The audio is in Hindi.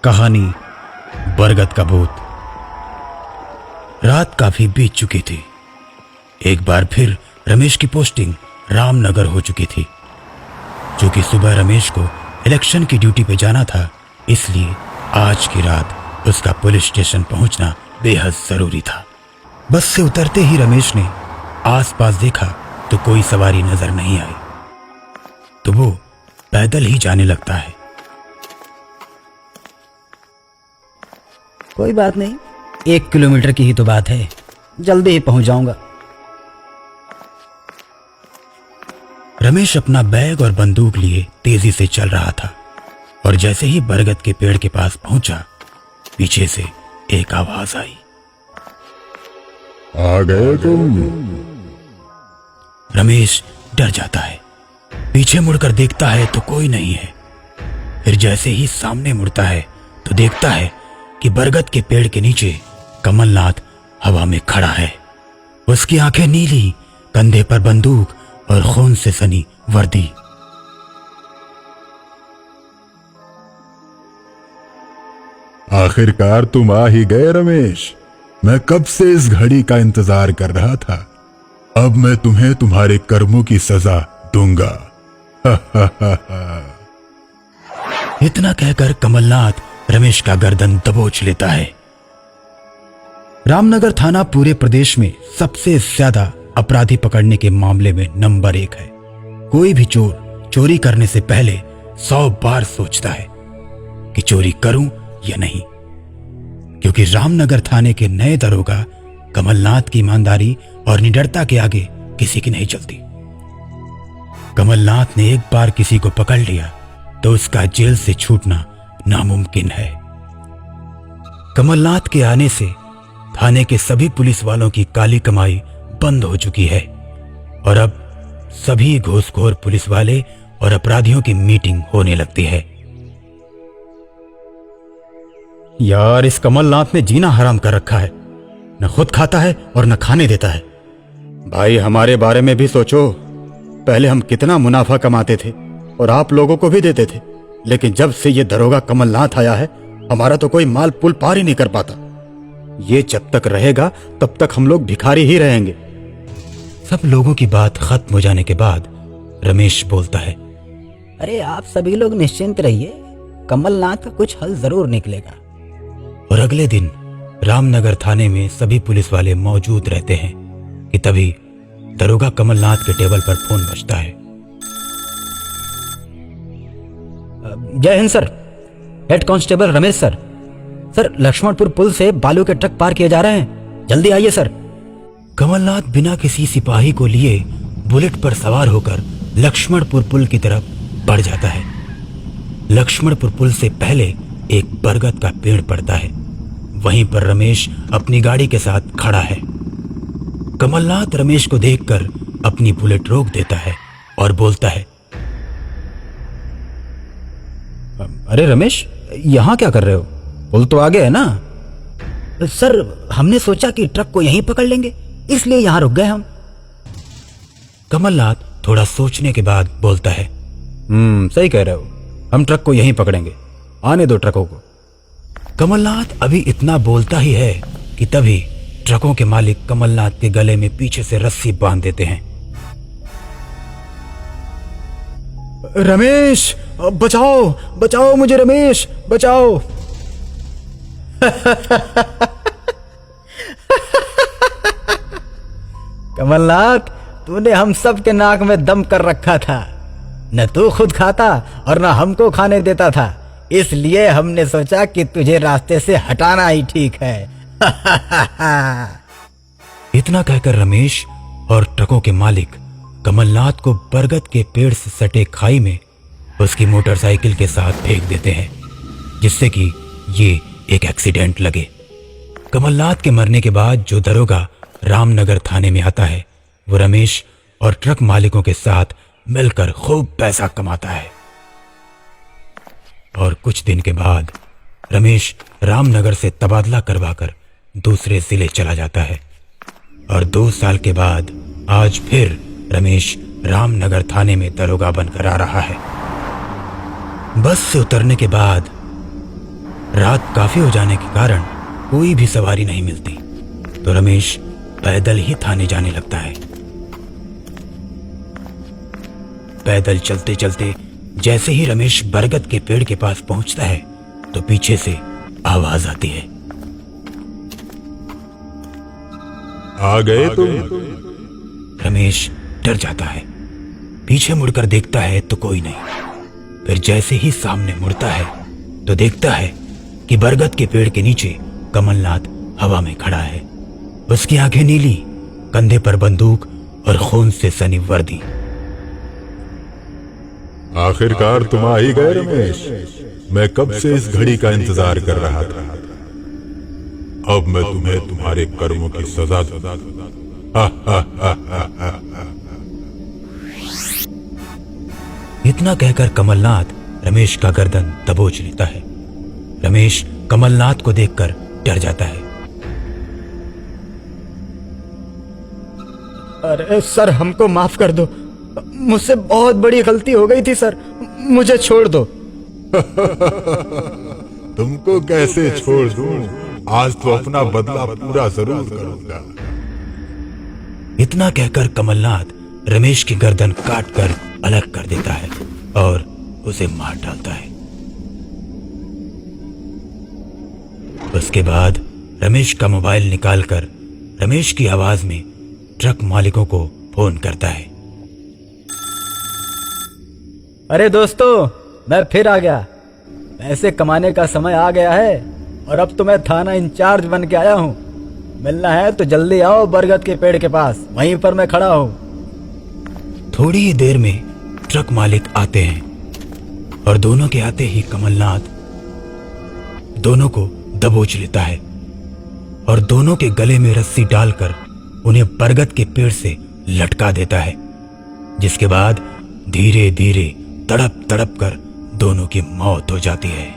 कहानी बरगद का भूत। रात काफी बीत चुकी थी। एक बार फिर रमेश की पोस्टिंग रामनगर हो चुकी थी। क्योंकि सुबह रमेश को इलेक्शन की ड्यूटी पे जाना था, इसलिए आज की रात उसका पुलिस स्टेशन पहुंचना बेहद जरूरी था। बस से उतरते ही रमेश ने आसपास देखा तो कोई सवारी नजर नहीं आई, तो वो पैदल ही जाने लगता है। कोई बात नहीं, 1 किलोमीटर की ही तो बात है, जल्दी ही पहुंच जाऊंगा। रमेश अपना बैग और बंदूक लिए तेजी से चल रहा था और जैसे ही बरगद के पेड़ के पास पहुंचा, पीछे से एक आवाज आई, आ गए तुम। रमेश डर जाता है। पीछे मुड़कर देखता है तो कोई नहीं है। फिर जैसे ही सामने मुड़ता है तो देखता है कि बरगद के पेड़ के नीचे कमलनाथ हवा में खड़ा है। उसकी आंखें नीली, कंधे पर बंदूक और खून से सनी वर्दी। आखिरकार तुम आ ही गए रमेश। मैं कब से इस घड़ी का इंतजार कर रहा था। अब मैं तुम्हें तुम्हारे कर्मों की सजा दूंगा। इतना कहकर कमलनाथ रमेश का गर्दन दबोच लेता है। रामनगर थाना पूरे प्रदेश में सबसे ज्यादा अपराधी पकड़ने के मामले में नंबर 1 है। कोई भी चोर चोरी करने से पहले 100 बार सोचता है कि चोरी करूं या नहीं, क्योंकि रामनगर थाने के नए दरोगा कमलनाथ की ईमानदारी और निडरता के आगे किसी की नहीं चलती। कमलनाथ ने एक बार किसी को पकड़ लिया तो उसका जेल से छूटना नामुमकिन है। कमलनाथ के आने से थाने के सभी पुलिस वालों की काली कमाई बंद हो चुकी है और अब सभी घूसखोर पुलिस वाले और अपराधियों की मीटिंग होने लगती है। यार, इस कमलनाथ ने जीना हराम कर रखा है। न खुद खाता है और न खाने देता है। भाई, हमारे बारे में भी सोचो। पहले हम कितना मुनाफा कमाते थे और आप लोगों को भी देते थे, लेकिन जब से ये दरोगा कमलनाथ आया है, हमारा तो कोई माल पुल पार ही नहीं कर पाता। ये जब तक रहेगा तब तक हम लोग भिखारी ही रहेंगे। सब लोगों की बात खत्म हो जाने के बाद रमेश बोलता है, अरे आप सभी लोग निश्चिंत रहिए, कमलनाथ का कुछ हल जरूर निकलेगा। और अगले दिन रामनगर थाने में सभी पुलिस वाले मौजूद रहते हैं कि तभी दरोगा कमलनाथ के टेबल पर फोन बजता है। जय हिंद sir, head constable Ramesh sir. Sir, Laxmanpur पुल से बालू के ट्रक पार किए जा रहे हैं, जल्दी आइए सर। कमलनाथ बिना किसी सिपाही को लिए बुलेट पर सवार होकर लक्ष्मणपुर पुल की तरफ बढ़ जाता है। लक्ष्मणपुर पुल से पहले एक बरगद का पेड़ पड़ता है। वहीं पर रमेश अपनी गाड़ी के साथ खड़ा है। कमलनाथ रमेश को देखकर अपनी बुलेट रोक देता है और बोलता है, अरे रमेश, यहाँ क्या कर रहे हो? पुल तो आगे है ना। सर, हमने सोचा कि ट्रक को यहीं पकड़ लेंगे, इसलिए यहाँ रुक गए हम। कमलनाथ थोड़ा सोचने के बाद बोलता है, सही कह रहे हो, हम ट्रक को यहीं पकड़ेंगे, आने दो ट्रकों को। कमलनाथ अभी इतना बोलता ही है कि तभी ट्रकों के मालिक कमलनाथ के गले में पीछे से रस्सी बांध देते हैं। रमेश, बचाओ बचाओ मुझे, रमेश बचाओ। कमलनाथ, तूने हम सब के नाक में दम कर रखा था। न तू खुद खाता और न हमको खाने देता था, इसलिए हमने सोचा कि तुझे रास्ते से हटाना ही ठीक है। इतना कहकर रमेश और ट्रकों के मालिक कमलनाथ को बरगद के पेड़ से सटे खाई में उसकी मोटरसाइकिल के साथ फेंक देते हैं, जिससे कि ये एक एक्सीडेंट लगे। कमलनाथ के मरने के बाद जो दरोगा रामनगर थाने में आता है, वो रमेश और ट्रक मालिकों के साथ मिलकर खूब पैसा कमाता है। और कुछ दिन के बाद रमेश रामनगर से तबादला करवाकर दूसरे जिले चला जाता है और 2 साल के बाद आज फिर रमेश रामनगर थाने में दरोगा बनकर आ रहा है। बस से उतरने के बाद रात काफी हो जाने के कारण कोई भी सवारी नहीं मिलती, तो रमेश पैदल ही थाने जाने लगता है। पैदल चलते चलते जैसे ही रमेश बरगद के पेड़ के पास पहुंचता है तो पीछे से आवाज आती है, आ गए तुम? रमेश डर जाता है। पीछे मुड़कर देखता है तो कोई नहीं। फिर जैसे ही सामने मुड़ता है तो देखता है कि बरगद के पेड़ के नीचे कमलनाथ हवा में खड़ा है। उसकी आंखें नीली, कंधे पर बंदूक और खून से सनी वर्दी। आखिरकार तुम आ ही गए रमेश। मैं कब से इस घड़ी का इंतजार कर रहा था। अब मैं तुम्हें तुम्हारे कर्मों की सजा दूंगा। इतना कहकर कमलनाथ रमेश का गर्दन दबोच लेता है। रमेश कमलनाथ को देखकर डर जाता है। अरे सर, हमको माफ कर दो, मुझसे बहुत बड़ी गलती हो गई थी सर, मुझे छोड़ दो। तुमको कैसे छोड़ दूं? आज तो अपना बदला पूरा जरूर करूंगा। इतना कहकर कमलनाथ रमेश की गर्दन काटकर अलग कर देता है और उसे मार डालता है। उसके बाद रमेश का मोबाइल निकालकर रमेश की आवाज में ट्रक मालिकों को फोन करता है। अरे दोस्तों, मैं फिर आ गया। पैसे कमाने का समय आ गया है और अब तो मैं थाना इंचार्ज बन के आया हूँ। मिलना है तो जल्दी आओ बरगद के पेड़ के पास, वहीं पर मैं खड़ा हूँ। थोड़ी ही देर में ट्रक मालिक आते हैं और दोनों के आते ही कमलनाथ दोनों को दबोच लेता है और दोनों के गले में रस्सी डालकर उन्हें बरगद के पेड़ से लटका देता है, जिसके बाद धीरे धीरे तड़प तड़प कर दोनों की मौत हो जाती है।